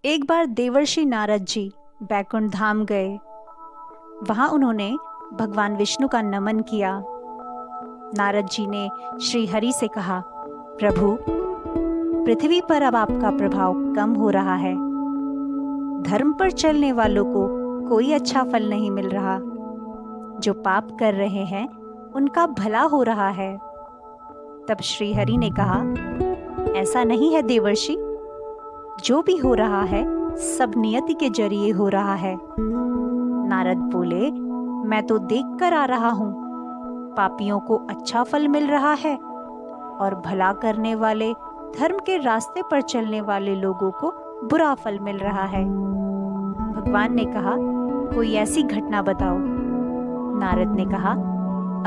एक बार देवर्षि नारद जी बैकुंठ धाम गए। वहां उन्होंने भगवान विष्णु का नमन किया। नारद जी ने श्री हरि से कहा, प्रभु, पृथ्वी पर अब आपका प्रभाव कम हो रहा है। धर्म पर चलने वालों को कोई अच्छा फल नहीं मिल रहा। जो पाप कर रहे हैं उनका भला हो रहा है। तब श्री हरि ने कहा, ऐसा नहीं है देवर्षि, जो भी हो रहा है सब नियति के जरिए हो रहा है। नारद बोले, मैं तो देख कर आ रहा हूँ, पापियों को अच्छा फल मिल रहा है और भला करने वाले, धर्म के रास्ते पर चलने वाले लोगों को बुरा फल मिल रहा है। भगवान ने कहा, कोई ऐसी घटना बताओ। नारद ने कहा,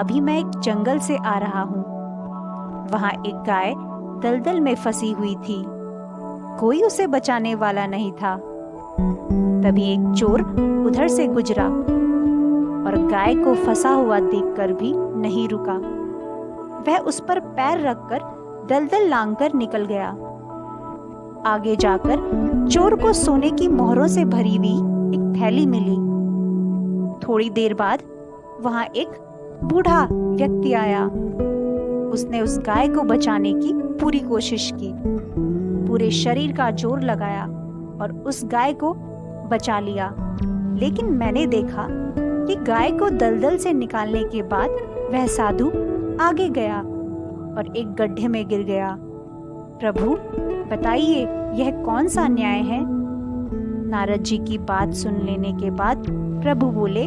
अभी मैं एक जंगल से आ रहा हूँ। वहां एक गाय दलदल में फंसी हुई थी। कोई उसे बचाने वाला नहीं था। तभी एक चोर उधर से गुजरा और गाय को फंसा हुआ देखकर भी नहीं रुका। वह उस पर पैर रखकर दलदल लांघकर निकल गया। आगे जाकर चोर को सोने की मोहरों से भरी हुई एक थैली मिली। थोड़ी देर बाद वहां एक बूढ़ा व्यक्ति आया। उसने उस गाय को बचाने की पूरी कोशिश की, पूरे शरीर का जोर लगाया और उस गाय को बचा लिया। लेकिन मैंने देखा कि गाय को दलदल से निकालने के बाद वह साधु आगे गया और एक गड्ढे में गिर गया। प्रभु, बताइए यह कौन सा न्याय है? नारद जी की बात सुन लेने के बाद प्रभु बोले,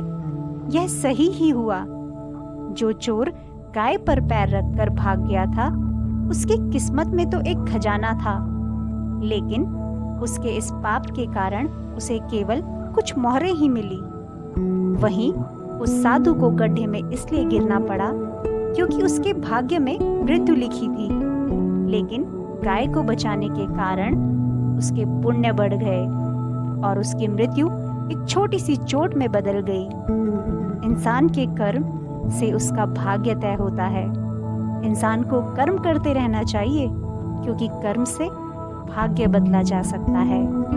यह सही ही हुआ। जो चोर गाय पर पैर रखकर भाग गया था, उसकी किस्मत में तो एक खजाना था, लेकिन उसके इस पाप के कारण उसे केवल कुछ मोहरें ही मिली। वहीं उस साधु को गड्ढे में इसलिए गिरना पड़ा क्योंकि उसके भाग्य में मृत्यु लिखी थी, लेकिन गाय को बचाने के कारण उसके पुण्य बढ़ गए और उसकी मृत्यु एक छोटी सी चोट में बदल गई। इंसान के कर्म से उसका भाग्य तय होता है। इंसान को कर्म करते रहना चाहिए, क्योंकि कर्म से भाग्य बदला जा सकता है।